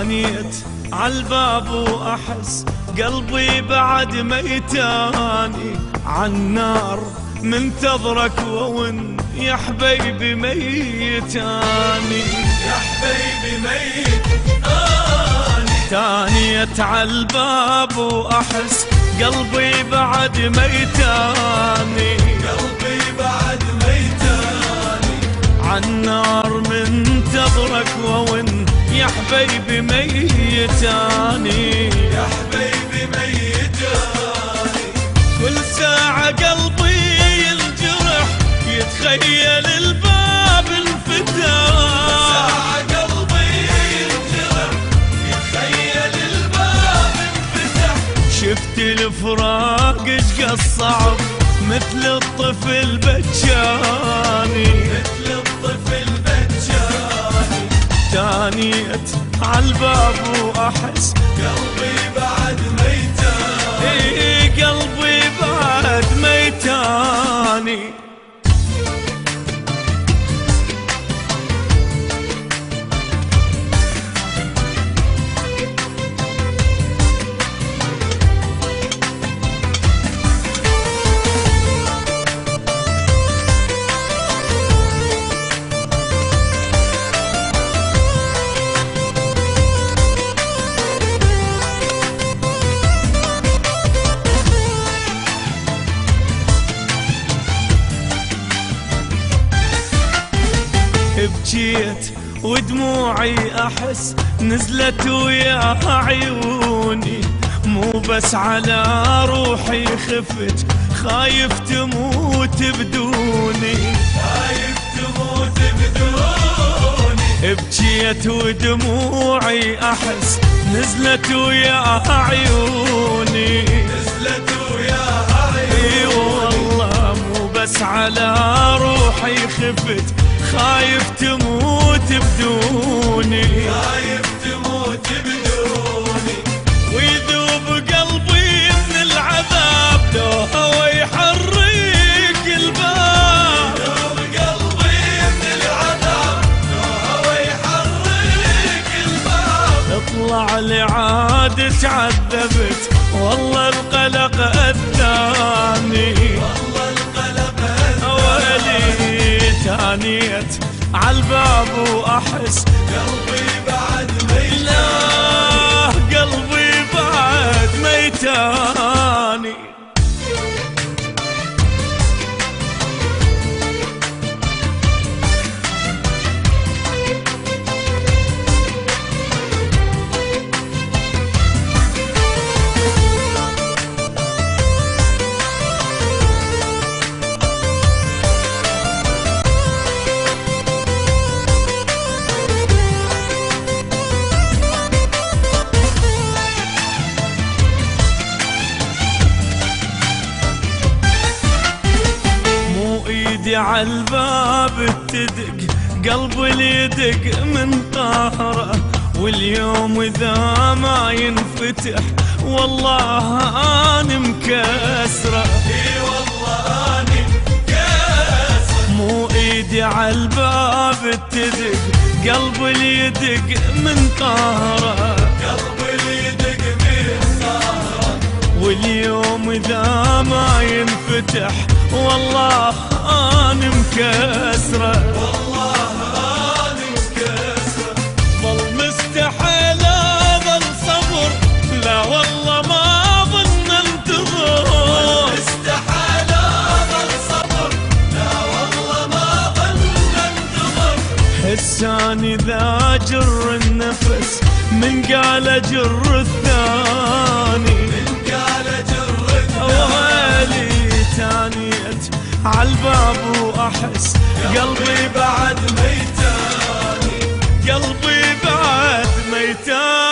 تانيت عالباب وأحس قلبي بعد ميتاني عالنار منتظرك وون يا حبيبي ميتاني يا حبيبي ميتاني. تانيت عالباب وأحس قلبي بعد ميتاني قلبي بعد ميتاني عالنار منتظرك وون يا حبيبي ميتاني يا حبيبي ميتاني. كل ساعة قلبي ينجرح يتخيل الباب انفتح ساعة قلبي ينجرح يتخيل الباب انفتح. شفت الفراق اشقى الصعب مثل الطفل بجاني مثل الطفل بجاني. تانيت عالباب وأحس قلبي بعد ميتاني. إيه قلبي بعد ميتاني. بجيت ودموعي أحس نزلت ويا عيوني مو بس على روحي خفت خايف تموت بدوني خايف تموت بدوني. بجيت ودموعي أحس نزلت ويا عيوني نزلت ويا عيوني. والله مو بس على روحي خفت خايف تموت بدوني خايف تموت بدوني. ويذوب قلبي من العذاب لو هوى يحرك الباب يذوب قلبي من العذاب لو هوى يحرك الباب. اطلع لعاد تعذبت والله القلق أذاني والله القلق ولي تانيت عالباب وأحس قلبي بعد ميتاني. لا قلبي بعد ميتاني. ايدي عالباب تدق قلبي اللي يدق من قهره واليوم اذا ما ينفتح والله انا مكسره. اي والله اني مكسره. مو ايدي عالباب تدق قلبي اللي يدق من قهره قلبي اللي يدق من قهره واليوم اذا ما ينفتح والله أنا مكسرة. والله أنا مكسرة. ظل مستحيل أظل صبر لا والله ما ظن انتظر. مستحيل أظل صبر لا والله ما ظن انتظر. حساني ذا جر النفس من قال جر الثاني من قال جر الثاني. تانيت عالباب وأحس قلبي بعد ميتاني. قلبي بعد ميتاني.